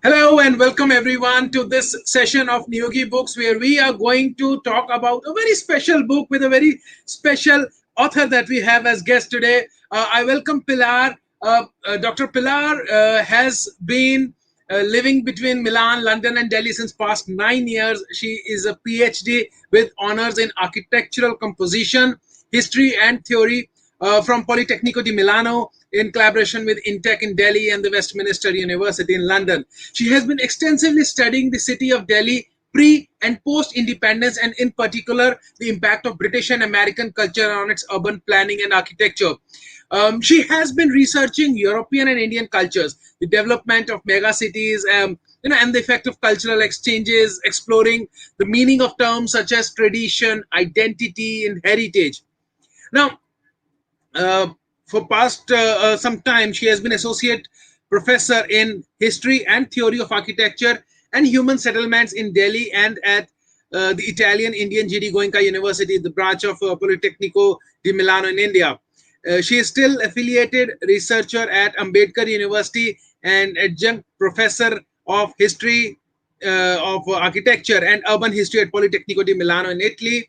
Hello and welcome everyone to this session of Niyogi Books, where we are going to talk about a very special book with a very special author that we have as guest today. I welcome Pilar. Dr. Pilar has been living between Milan, London, and Delhi since past 9 years. She is a PhD with honors in architectural composition, history, and theory from Politecnico di Milano in collaboration with Intech in Delhi and the Westminster University in London. She has been extensively studying the city of Delhi pre and post independence, and in particular the impact of British and American culture on its urban planning and architecture. She has been researching European and Indian cultures, the development of mega cities, and the effect of cultural exchanges, exploring the meaning of terms such as tradition, identity, and heritage. Now, uh, for past some time, she has been associate professor in history and theory of architecture and human settlements in Delhi and at the Italian Indian GD Goenka University, the branch of Politecnico di Milano in India. She is still affiliated researcher at Ambedkar University and adjunct professor of history of architecture and urban history at Politecnico di Milano in Italy,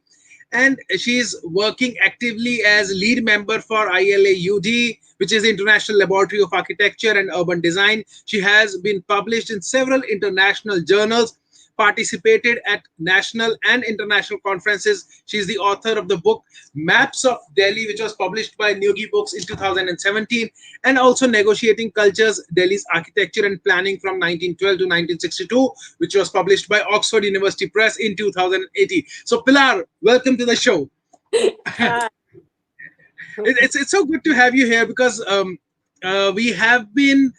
and she's working actively as lead member for ILAUD, which is the International Laboratory of Architecture and Urban Design. She has been published in several international journals, participated at national and international conferences. She's the author of the book Maps of Delhi, which was published by Newgi Books in 2017, and also Negotiating Cultures, Delhi's Architecture and Planning from 1912 to 1962, which was published by Oxford University Press in 2018. So, Pilar, welcome to the show. Hi. It's so good to have you here because we have been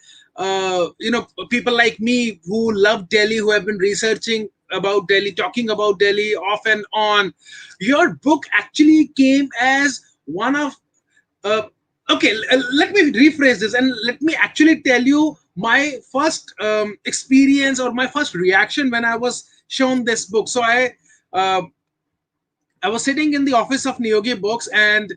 people like me who love Delhi, who have been researching about Delhi, talking about Delhi off and on. Your book actually came as one of uh, okay, let me rephrase this and let me actually tell you my first experience or my first reaction when I was shown this book. So uh, I was sitting in the office of Niyogi Books, and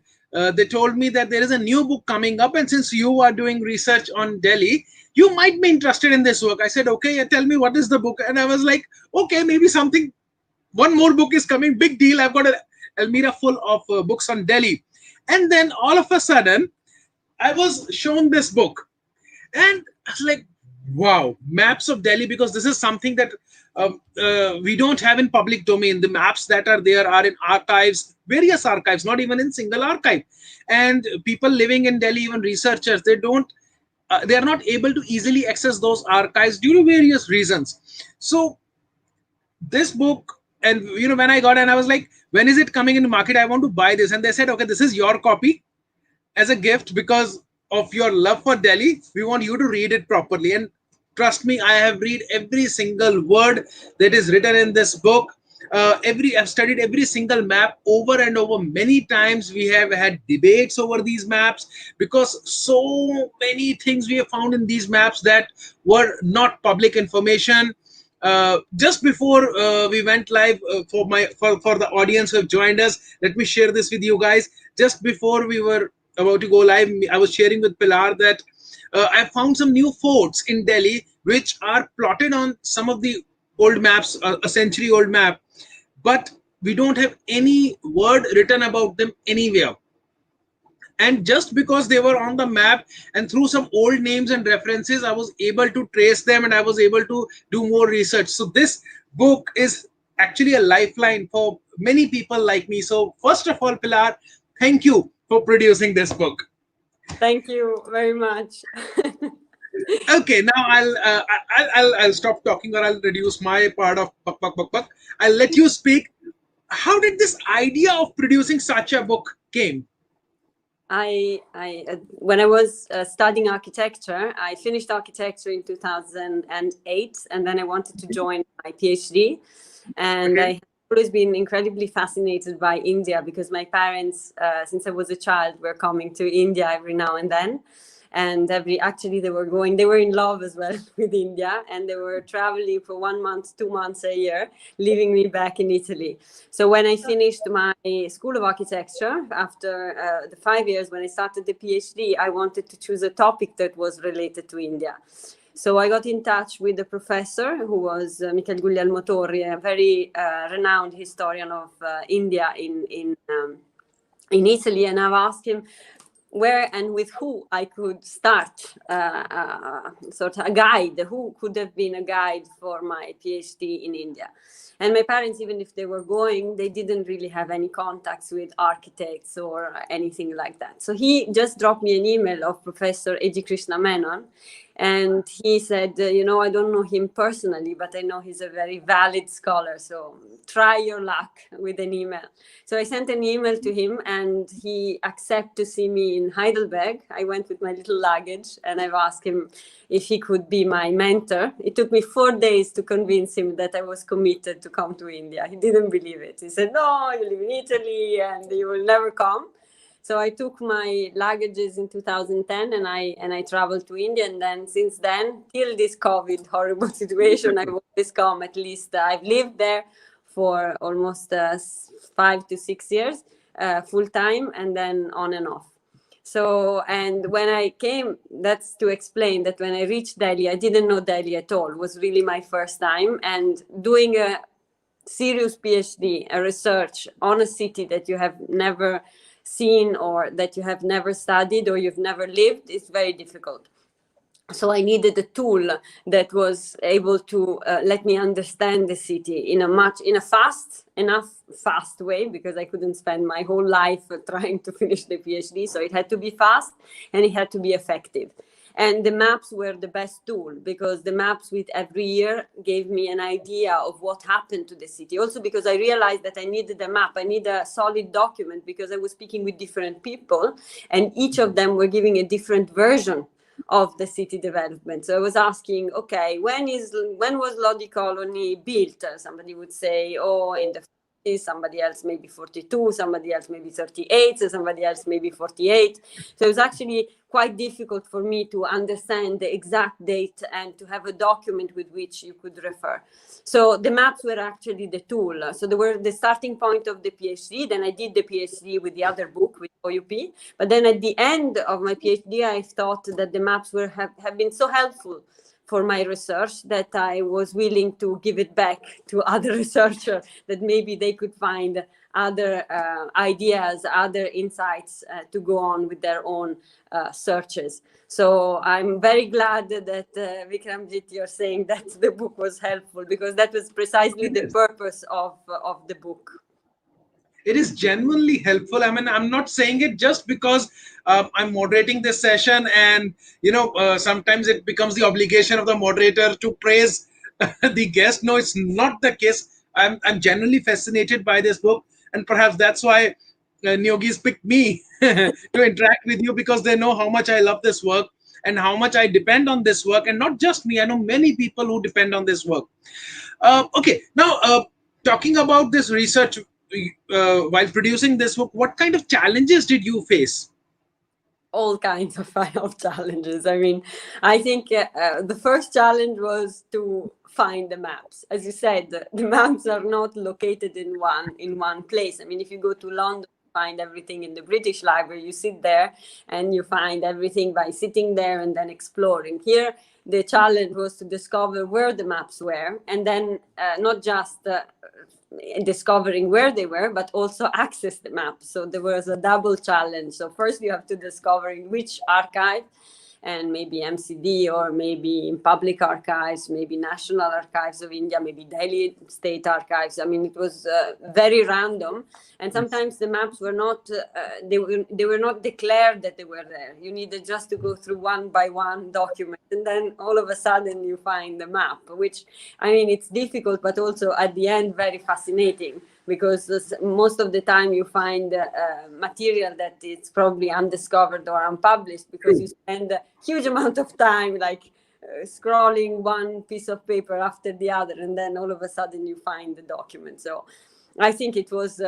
they told me that there is a new book coming up. And since you are doing research on Delhi, you might be interested in this work. I said, okay, tell me what is the book. And I was like, okay, maybe something, one more book is coming. Big deal. I've got an Almira full of books on Delhi. And then all of a sudden, I was shown this book. And I was like, wow, maps of Delhi, because this is something that we don't have in public domain. The maps that are there are in archives, various archives, not even in single archive. And people living in Delhi, even researchers, they are not able to easily access those archives due to various reasons. So this book, and when I got, and I was like, when is it coming in the market? I want to buy this. And they said, okay, this is your copy as a gift because of your love for Delhi. We want you to read it properly. And trust me, I have read every single word that is written in this book. I've studied every single map over and over many times. We have had debates over these maps because so many things we have found in these maps that were not public information. Just before we went live, for the audience who have joined us, let me share this with you guys. Just before we were about to go live, I was sharing with Pilar that I found some new forts in Delhi which are plotted on some of the old maps, a century old map, but we don't have any word written about them anywhere. And just because they were on the map and through some old names and references, I was able to trace them and I was able to do more research. So this book is actually a lifeline for many people like me. So first of all, Pilar, thank you for producing this book. Thank you very much. Okay, now I'll stop talking, or I'll reduce my part of buck buck buck buck. I'll let you speak. How did this idea of producing such a book came? When I was studying architecture, I finished architecture in 2008, and then I wanted to join my PhD. And Okay. I have always been incredibly fascinated by India because my parents, since I was a child, were coming to India every now and then. And actually they were in love as well with India, and they were traveling for 1 month, 2 months a year, leaving me back in Italy. So when I finished my School of Architecture, after the 5 years, when I started the PhD, I wanted to choose a topic that was related to India. So I got in touch with the professor, who was Michel Guglielmo Torri, a very renowned historian of India in Italy, and I've asked him where and with who I could start sort of a guide, who could have been a guide for my PhD in India. And my parents, even if they were going, they didn't really have any contacts with architects or anything like that. So he just dropped me an email of Professor A.G. Krishna Menon. And he said, I don't know him personally, but I know he's a very valid scholar. So try your luck with an email. So I sent an email to him, and he accepted to see me in Heidelberg. I went with my little luggage, and I've asked him if he could be my mentor. It took me 4 days to convince him that I was committed to come to India. He didn't believe it. He said, no, you live in Italy and you will never come. So I took my luggages in 2010 and I traveled to India. And then since then, till this COVID horrible situation, I've always come. At least I've lived there for almost 5 to 6 years, full time, and then on and off. So, and when I came, that's to explain that when I reached Delhi, I didn't know Delhi at all. It was really my first time. And doing a serious PhD, a research on a city that you have never seen or that you have never studied or you've never lived is very difficult. So I needed a tool that was able to let me understand the city in a fast way, because I couldn't spend my whole life trying to finish the PhD. So it had to be fast and it had to be effective. And the maps were the best tool, because the maps with every year gave me an idea of what happened to the city. Also because I realized that I needed a map, I need a solid document, because I was speaking with different people and each of them were giving a different version of the city development. So I was asking, okay, when was Lodi Colony built? Somebody would say, oh, in the 50s, somebody else maybe 42, somebody else maybe 38, somebody else maybe 48. So it was actually quite difficult for me to understand the exact date and to have a document with which you could refer. So the maps were actually the tool. So they were the starting point of the PhD. Then I did the PhD with the other book, with OUP. But then at the end of my PhD, I thought that the maps have been so helpful for my research that I was willing to give it back to other researchers, that maybe they could find other ideas, other insights to go on with their own searches. So I'm very glad that Vikramjit, you're saying that the book was helpful, because that was precisely the purpose of the book. It is genuinely helpful. I mean, I'm not saying it just because I'm moderating this session, and sometimes it becomes the obligation of the moderator to praise the guest. No, it's not the case. I'm genuinely fascinated by this book, and perhaps that's why Nyogis picked me to interact with you, because they know how much I love this work and how much I depend on this work, and not just me. I know many people who depend on this work. Okay, now talking about this research. While producing this book, what kind of challenges did you face? All kinds of challenges. I mean, I think the first challenge was to find the maps. As you said, the maps are not located in one place. I mean, if you go to London, you find everything in the British Library. You sit there and you find everything by sitting there and then exploring. Here, the challenge was to discover where the maps were, and then not just discovering where they were, but also access the map. So there was a double challenge. So first you have to discover in which archive, and maybe MCD, or maybe in public archives, maybe National Archives of India, maybe Delhi State Archives. I mean, it was very random, and sometimes the maps were not they were not declared that they were there. You needed just to go through one by one document, and then all of a sudden you find the map, which, I mean, it's difficult, but also at the end very fascinating, because most of the time you find material that is probably undiscovered or unpublished, because you spend a huge amount of time like scrolling one piece of paper after the other, and then all of a sudden you find the document. So I think it was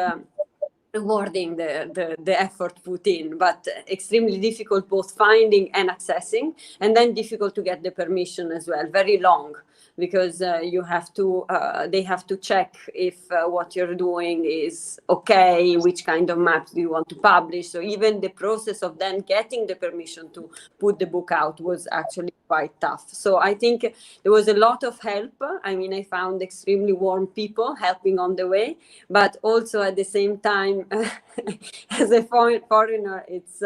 rewarding the effort put in, but extremely difficult both finding and accessing, and then difficult to get the permission as well, very long, because you have to they have to check if what you're doing is okay, which kind of maps do you want to publish. So even the process of then getting the permission to put the book out was actually quite tough. So I think there was a lot of help. I mean, I found extremely warm people helping on the way, but also at the same time, as a foreigner, it's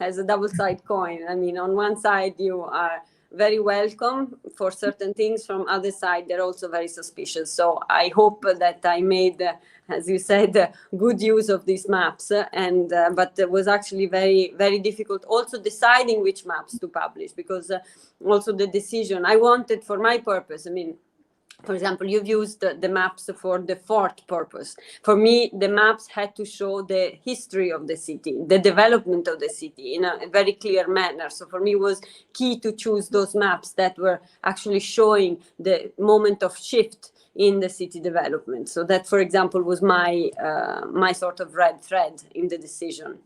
has a double side coin. I mean, on one side you are very welcome for certain things, from other side they're also very suspicious. So I hope that I made, as you said, good use of these maps, and but it was actually very, very difficult also deciding which maps to publish, because also the decision I wanted for my purpose, I mean, for example, you've used the maps for the fort purpose. For me, the maps had to show the history of the city, the development of the city in a very clear manner. So for me, it was key to choose those maps that were actually showing the moment of shift in the city development. So that, for example, was my my sort of red thread in the decision.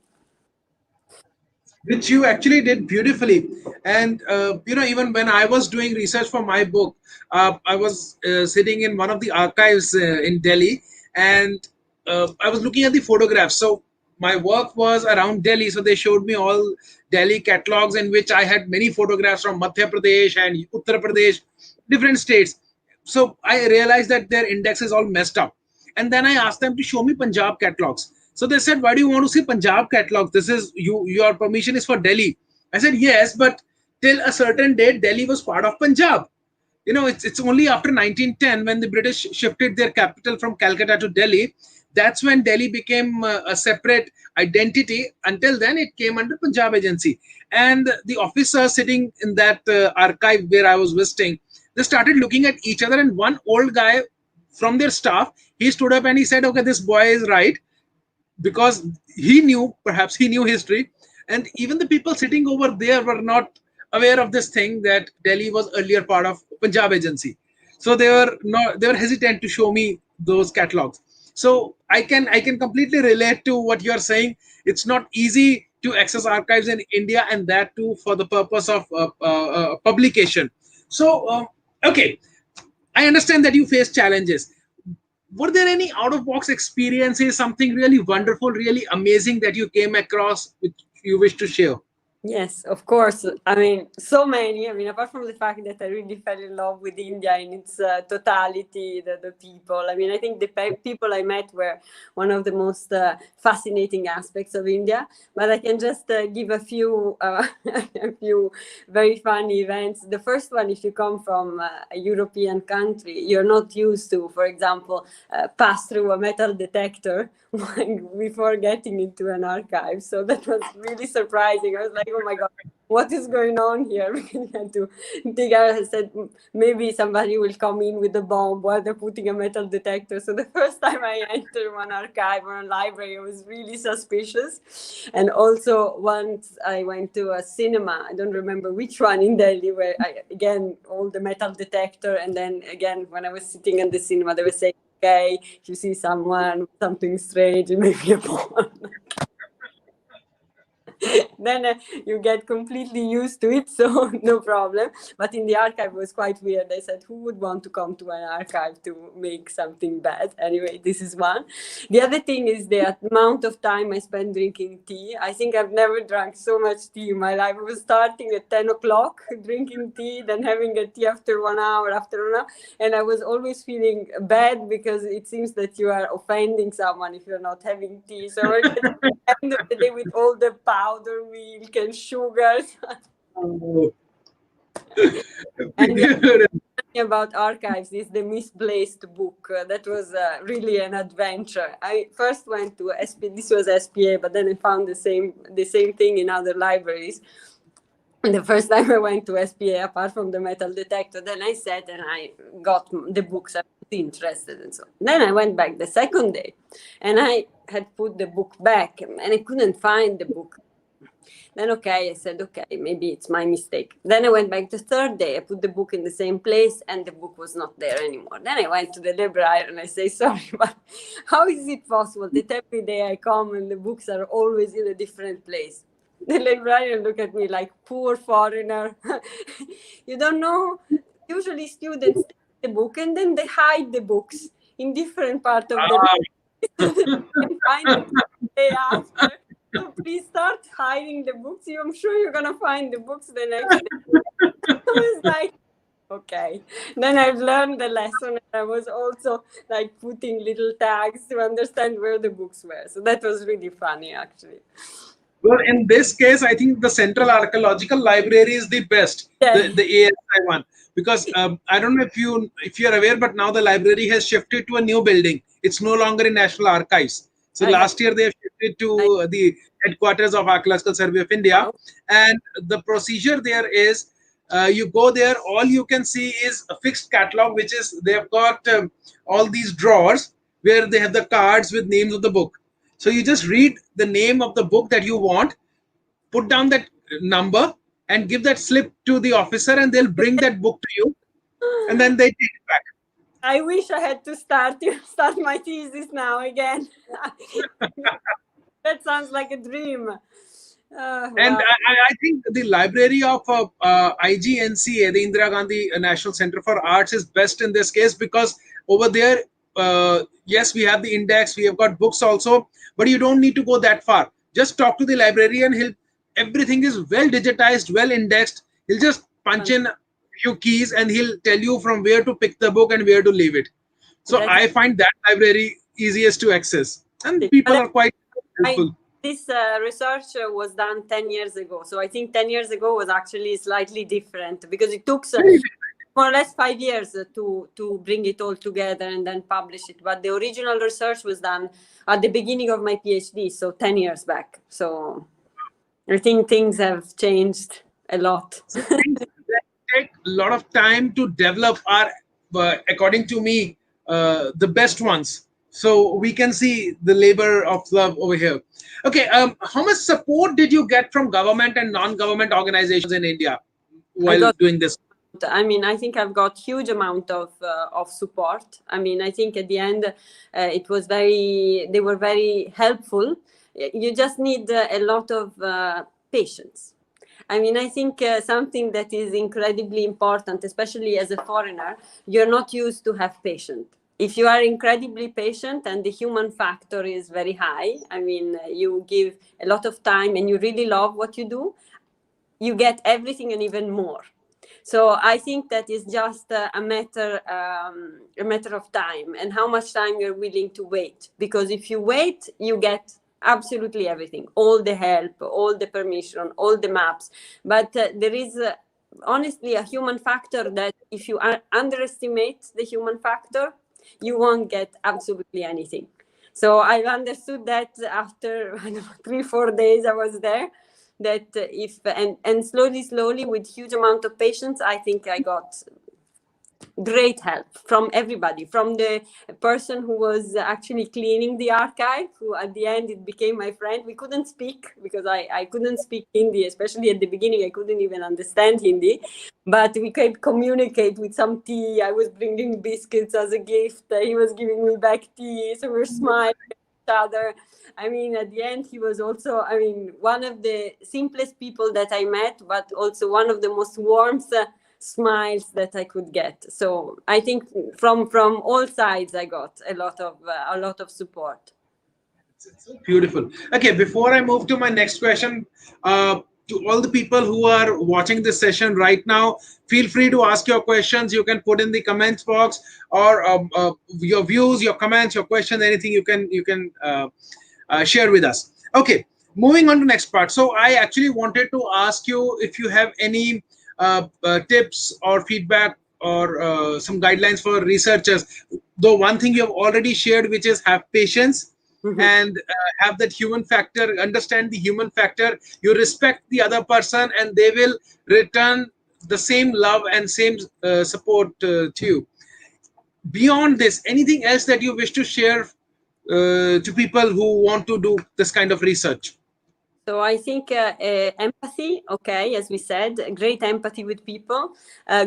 Which you actually did beautifully. And even when I was doing research for my book, I was sitting in one of the archives in Delhi, and I was looking at the photographs. So my work was around Delhi, so they showed me all Delhi catalogs in which I had many photographs from Madhya Pradesh and Uttar Pradesh, different states. So I realized that their index is all messed up. And then I asked them to show me Punjab catalogs. So they said, "Why do you want to see Punjab catalogs? This is you. Your permission is for Delhi." I said, "Yes, but till a certain date, Delhi was part of Punjab. It's only after 1910, when the British shifted their capital from Calcutta to Delhi, that's when Delhi became a separate identity. Until then, it came under Punjab Agency." And the officer sitting in that archive where I was visiting, they started looking at each other, and one old guy from their staff, he stood up and he said, "Okay, this boy is right," because perhaps he knew history, and even the people sitting over there were not aware of this thing, that Delhi was earlier part of Punjab Agency. So they were hesitant to show me those catalogs. So I can completely relate to what you are saying. It's not easy to access archives in India, and that too for the purpose of publication. So okay, I understand that you face challenges. Were there any out of box experiences, something really wonderful, really amazing that you came across which you wish to share? Yes, of course. I mean, so many. I mean, apart from the fact that I really fell in love with India in its totality, the people. I mean, I think the people I met were one of the most fascinating aspects of India. But I can just give a few, a few very funny events. The first one, if you come from a European country, you're not used to, for example, pass through a metal detector before getting into an archive. So that was really surprising. I was like, oh my God, what is going on here? Because I had to dig out. I said, maybe somebody will come in with a bomb while they're putting a metal detector. So the first time I entered one archive or a library, I was really suspicious. And also once I went to a cinema, I don't remember which one in Delhi, where again, all the metal detector. And then again, when I was sitting in the cinema, they were saying, okay, if you see something strange, it may be a bomb. Then you get completely used to it, so no problem. But in the archive, it was quite weird. I said, who would want to come to an archive to make something bad? Anyway, this is one. The other thing is the amount of time I spent drinking tea. I think I've never drank so much tea in my life. I was starting at 10 o'clock drinking tea, then having a tea after 1 hour, and I was always feeling bad, because it seems that you are offending someone if you're not having tea. So we're getting to the end of the day with all the powder milk and sugars. Oh. And the other thing about archives is the misplaced book. That was really an adventure. I first went to this was SPA, but then I found the same thing in other libraries. And the first time I went to SPA, apart from the metal detector, then I sat and I got the books I was interested in. So then I went back the second day, and I had put the book back, and I couldn't find the book. Then, okay, I said, okay, maybe it's my mistake. Then I went back the third day. I put the book in the same place and the book was not there anymore. Then I went to the library and I say, sorry, but how is it possible that every day I come and the books are always in a different place? The librarian looked at me like, poor foreigner. You don't know? Usually students take the book and then they hide the books in different part of the and find the day after. So please start hiding the books. I'm sure you're gonna find the books the next day. I was like, okay. Then I've learned the lesson, and I was also like putting little tags to understand where the books were. So that was really funny, actually. Well, in this case, I think the Central Archaeological Library is the best, Yeah. the ASI one, because I don't know if you're aware, but now the library has shifted to a new building. It's no longer in National Archives. So I have. last year they have shifted to the headquarters of Archaeological Survey of India, Wow. and the procedure there is you go there. All you can see is a fixed catalog, which is they've got all these drawers where they have the cards with names of the book. So you just read the name of the book that you want, put down that number, and give that slip to the officer, and they'll bring that book to you, and then they take it back. I wish I had to start my thesis now again. That sounds like a dream. And Wow. I think the library of IGNCA, the Indira Gandhi National Center for Arts, is best in this case because over there, yes, we have the index, we have got books also, but you don't need to go that far. Just talk to the librarian. Everything is well digitized, well indexed. He'll just punch in a few keys and he'll tell you from where to pick the book and where to leave it. So That's I find that library easiest to access, and it. people But are quite helpful. this research was done 10 years ago. So I think 10 years ago was actually slightly different because it took more or less 5 years to bring it all together and then publish it. But the original research was done at the beginning of my PhD, so 10 years back. So I think things have changed a lot. So things that take a lot of time to develop are, according to me, the best ones. So we can see the labor of love over here. Okay, how much support did you get from government and non-government organizations in India I while got doing this? I mean, I think I've got huge amount of support. I mean, I think at the end, it was they were very helpful. You just need a lot of patience. I mean, I think something that is incredibly important, especially as a foreigner, you're not used to have patience. If you are incredibly patient and the human factor is very high, I mean, you give a lot of time and you really love what you do, you get everything and even more. So I think that is just a matter of time and how much time you're willing to wait. Because if you wait, you get absolutely everything, all the help, all the permission, all the maps. But there is honestly a human factor that if you underestimate the human factor, you won't get absolutely anything. So I understood that after I don't know, 3-4 days I was there, that if and slowly with huge amount of patience, I think I got great help from everybody, from the person who was actually cleaning the archive, who at the end it became my friend. We couldn't speak because I couldn't speak Hindi, especially at the beginning. I couldn't even understand Hindi, but we could communicate with some tea. I was bringing biscuits as a gift, he was giving me back tea, so we were smiling at each other. I mean, at the end, he was also, I mean, one of the simplest people that I met, but also one of the most warmth smiles that I could get. So I think from all sides, I got a lot of support. Beautiful. Okay, before I move to my next question, to all the people who are watching this session right now, feel free to ask your questions. You can put in the comments box or your views, your comments, your questions, anything you can share with us. Okay, moving on to next part. So I actually wanted to ask you if you have any tips or feedback or some guidelines for researchers. Though one thing you have already shared, which is have patience and have that human factor, understand the human factor. You respect the other person, and they will return the same love and same support to you. Beyond this, anything else that you wish to share to people who want to do this kind of research? So I think empathy, okay, as we said, great empathy with people,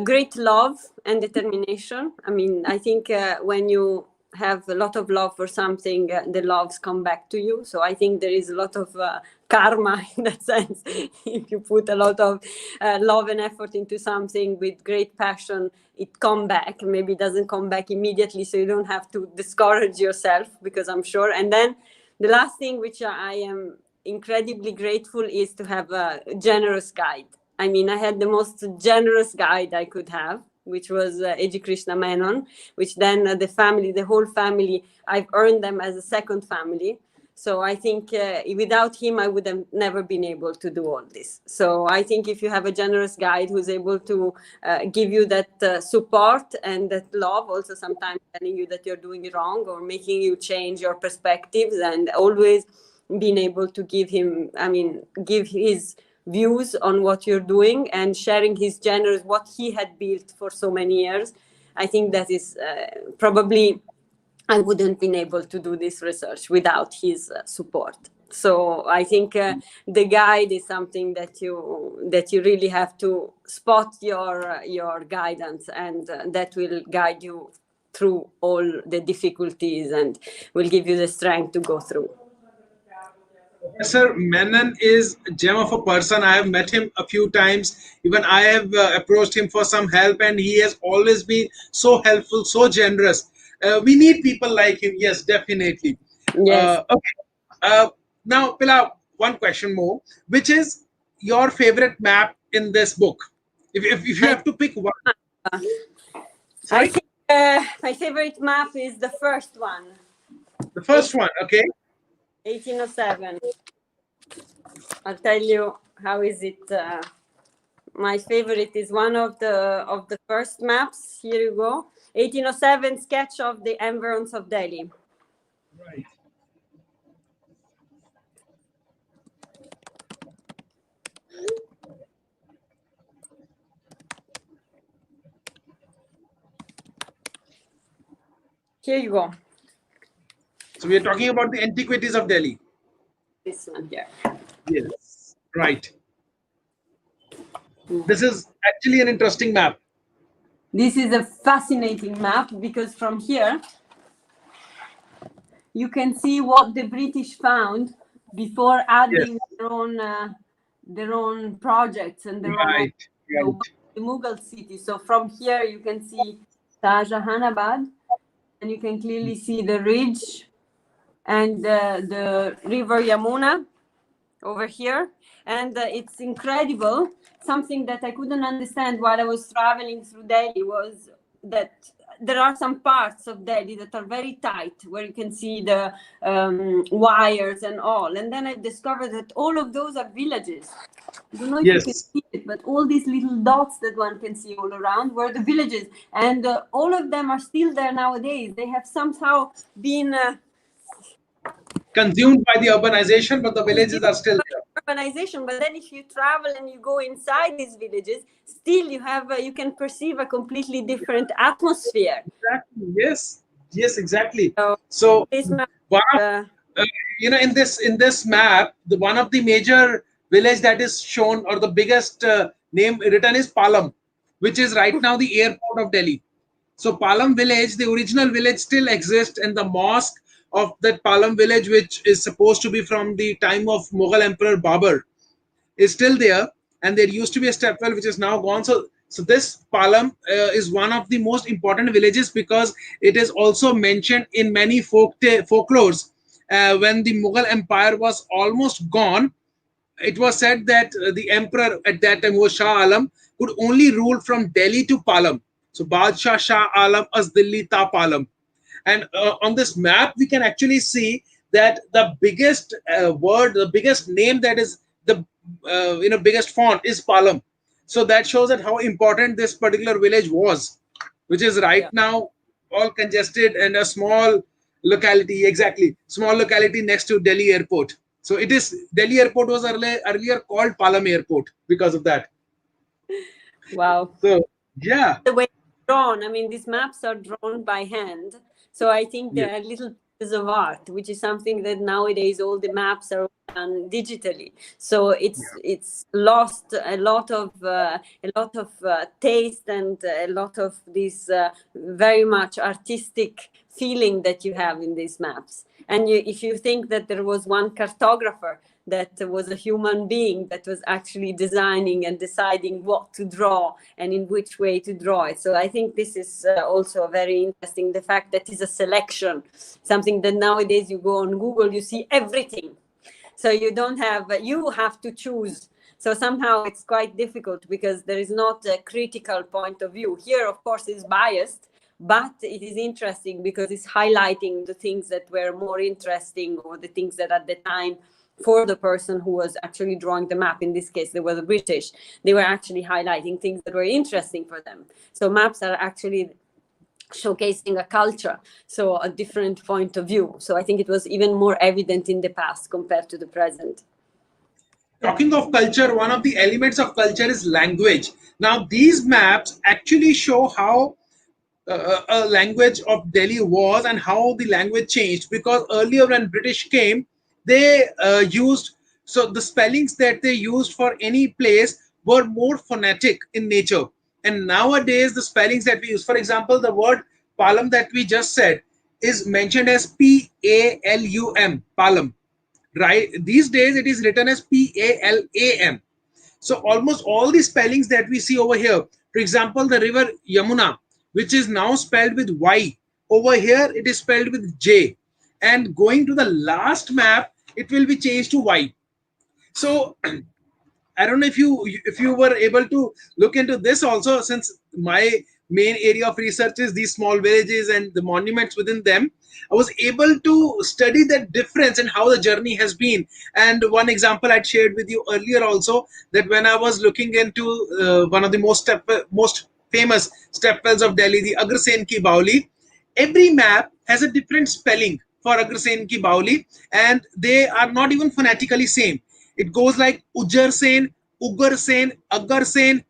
great love and determination. I mean, I think when you have a lot of love for something, the loves come back to you. So I think there is a lot of karma in that sense. If you put a lot of love and effort into something with great passion, it come back. Maybe it doesn't come back immediately, so you don't have to discourage yourself, because I'm sure. And then the last thing which I am incredibly grateful is to have a generous guide. I mean, I had the most generous guide I could have, which was Eji Krishna Menon, which then the whole family, I've earned them as a second family. So I think without him, I would have never been able to do all this. So I think if you have a generous guide who's able to give you that support and that love, also sometimes telling you that you're doing it wrong or making you change your perspectives, and always being able to give his views on what you're doing and sharing his generous, what he had built for so many years. I think that is probably, I wouldn't been able to do this research without his support. So I think the guide is something that you really have to spot your guidance, and that will guide you through all the difficulties and will give you the strength to go through. Professor Menon is a gem of a person. I have met him a few times. Even I have approached him for some help, and he has always been so helpful, so generous. We need people like him. Yes, definitely. Yes. Okay. Now, Pilar, one question more, which is your favorite map in this book? If you have to pick one. I Sorry? think my favorite map is the first one. The first one, okay. 1807. I'll tell you how is it. My favorite is one of the first maps. Here you go. 1807 sketch of the environs of Delhi. Right. Here you go. So we are talking about the Antiquities of Delhi. This one here. Yes. Right. This is actually an interesting map. This is a fascinating map because from here you can see what the British found before adding their own projects and their own the Mughal city. So from here you can see Shah Jahanabad, and you can clearly see the ridge and the river Yamuna over here. And it's incredible. Something that I couldn't understand while I was traveling through Delhi was that there are some parts of Delhi that are very tight, where you can see the wires and all. And then I discovered that all of those are villages. I don't know if you can see it, but all these little dots that one can see all around were the villages. And all of them are still there nowadays. They have somehow been consumed by the urbanization, but the villages are still there. Urbanization, but then if you travel and you go inside these villages, still you have you can perceive a completely different atmosphere. Exactly. Yes, exactly. So in this map, the one of the major village that is shown, or the biggest name written, is Palam, which is right now the airport of Delhi. So Palam village, the original village, still exists, and the mosque of that Palam village, which is supposed to be from the time of Mughal Emperor Babur, is still there. And there used to be a stepwell which is now gone. So this Palam is one of the most important villages, because it is also mentioned in many folklores. When the Mughal Empire was almost gone, it was said that the emperor at that time, was Shah Alam, could only rule from Delhi to Palam. So Badshah Shah Alam as Dilli ta Palam. And on this map, we can actually see that the biggest word, the biggest name, that is the biggest font, is Palam. So that shows that how important this particular village was, which is right now all congested and a small locality, small locality next to Delhi airport. So it is, Delhi airport was earlier called Palam airport because of that. Wow. So yeah. The way it's drawn, I mean, these maps are drawn by hand. So I think they are little pieces of art, which is something that nowadays all the maps are done digitally. So it's lost a lot of taste and a lot of this very much artistic feeling that you have in these maps. And if you think that there was one cartographer that was a human being that was actually designing and deciding what to draw and in which way to draw it. So I think this is also very interesting, the fact that it's a selection, something that nowadays you go on Google, you see everything. So you don't have, you have to choose. So somehow it's quite difficult because there is not a critical point of view. Here, of course, is biased, but it is interesting because it's highlighting the things that were more interesting, or the things that at the time, for the person who was actually drawing the map, in this case, they were the British, they were actually highlighting things that were interesting for them. So maps are actually showcasing a culture, so a different point of view. So I think it was even more evident in the past compared to the present. Talking of culture, one of the elements of culture is language. Now, these maps actually show how a language of Delhi was and how the language changed, because earlier when British came, they used, so the spellings that they used for any place were more phonetic in nature. And nowadays, the spellings that we use, for example, the word Palam that we just said is mentioned as Palum, Palam, right? These days, it is written as Palam. So almost all the spellings that we see over here, for example, the river Yamuna, which is now spelled with Y, over here it is spelled with J. And going to the last map, it will be changed to Y. So I don't know if you were able to look into this also, since my main area of research is these small villages and the monuments within them. I was able to study that difference and how the journey has been. And one example I'd shared with you earlier also, that when I was looking into one of the most famous stepwells of Delhi, the Agrasen Ki Bauli, every map has a different spelling for Agrasen Ki Bauli, and they are not even phonetically same. It goes like Ujjar Sen, Ugar Sen, Agar Sen,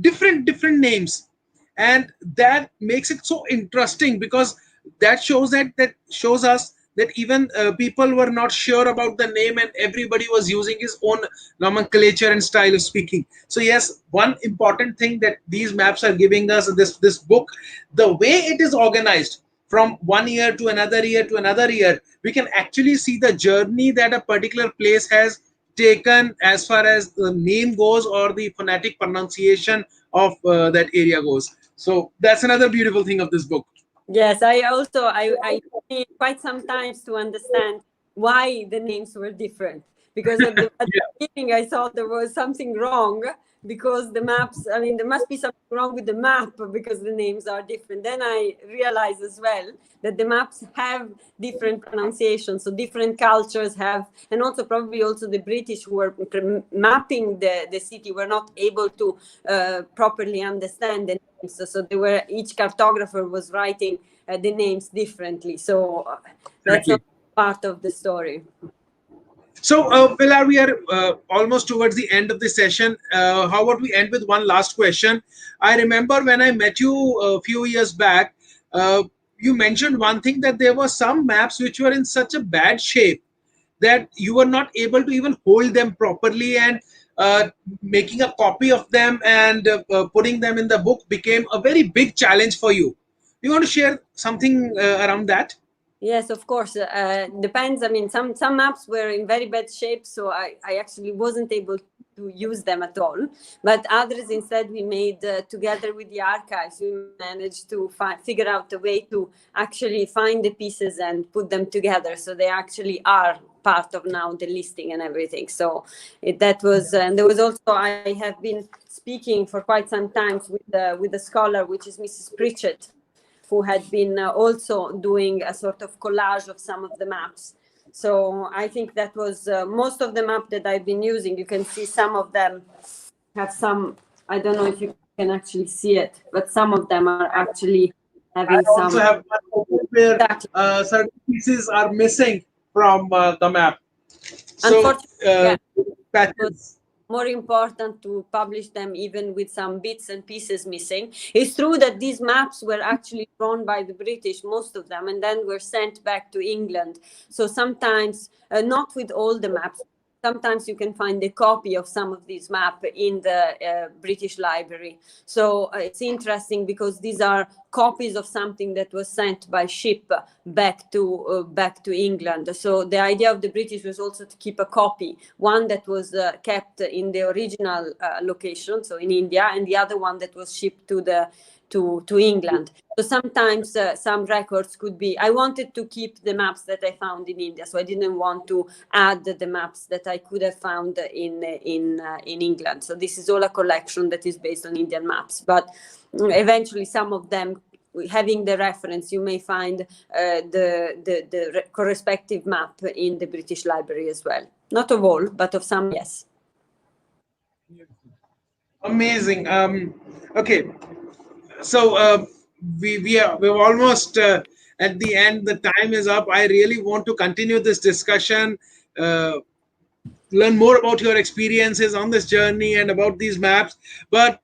different names, and that makes it so interesting, because that shows us that even people were not sure about the name, and everybody was using his own nomenclature and style of speaking. So yes, one important thing that these maps are giving us, this book, the way it is organized from one year to another year to another year, we can actually see the journey that a particular place has taken as far as the name goes or the phonetic pronunciation of that area goes. So that's another beautiful thing of this book. Yes, I need quite some times to understand why the names were different, because at the beginning I thought there was something wrong, because the maps, I mean, there must be something wrong with the map because the names are different. Then I realized as well that the maps have different pronunciations, so different cultures have, and also probably also the British who were mapping the city were not able to properly understand the names. So they were, each cartographer was writing the names differently. So that's Exactly. part of the story. So, Pilar, we are almost towards the end of the session. How about we end with one last question? I remember when I met you a few years back, you mentioned one thing, that there were some maps which were in such a bad shape that you were not able to even hold them properly, and making a copy of them and putting them in the book became a very big challenge for you. You want to share something around that? Yes, of course. Depends. I mean, some maps were in very bad shape, so I actually wasn't able to use them at all. But others, instead, we made together with the archives, we managed to figure out a way to actually find the pieces and put them together. So they actually are part of now the listing and everything. So that was, and there was also, I have been speaking for quite some time with a scholar, which is Mrs. Pritchett, who had been also doing a sort of collage of some of the maps. So I think that was most of the map that I've been using. You can see some of them have some, I don't know if you can actually see it, but some of them are actually I having also some. have one open where Exactly. certain pieces are missing from the map. So Unfortunately, yeah, it was patches. more important to publish them even with some bits and pieces missing. It's true that these maps were actually drawn by the British, most of them, and then were sent back to England. So sometimes, not with all the maps, sometimes you can find a copy of some of these maps in the British Library. So it's interesting because these are copies of something that was sent by ship back to England. So the idea of the British was also to keep a copy, one that was kept in the original location, so in India, and the other one that was shipped to England. So sometimes some records could be, I wanted to keep the maps that I found in India, so I didn't want to add the maps that I could have found in England. So this is all a collection that is based on Indian maps, but eventually some of them, having the reference, you may find the correspective map in the British Library as well. Not of all, but of some, yes. Amazing. Okay, so we're almost at the end. The time is up. I really want to continue this discussion, learn more about your experiences on this journey and about these maps, but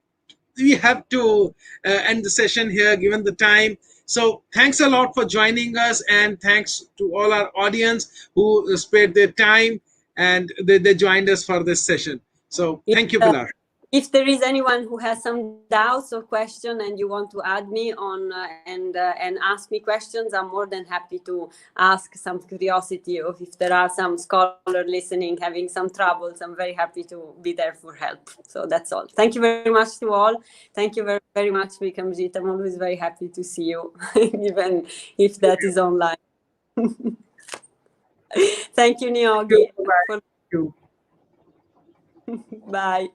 we have to end the session here given the time. So thanks a lot for joining us, and thanks to all our audience who spared their time and they joined us for this session. So thank you, Pilar. If there is anyone who has some doubts or question and you want to add me on and ask me questions, I'm more than happy to ask some curiosity, or if there are some scholar listening having some troubles, I'm very happy to be there for help. So that's all. Thank you very much to all. Thank you very, very much, Vikamjit. I'm always very happy to see you, even if that is online. Thank you, Niyogi. Thank you. Bye.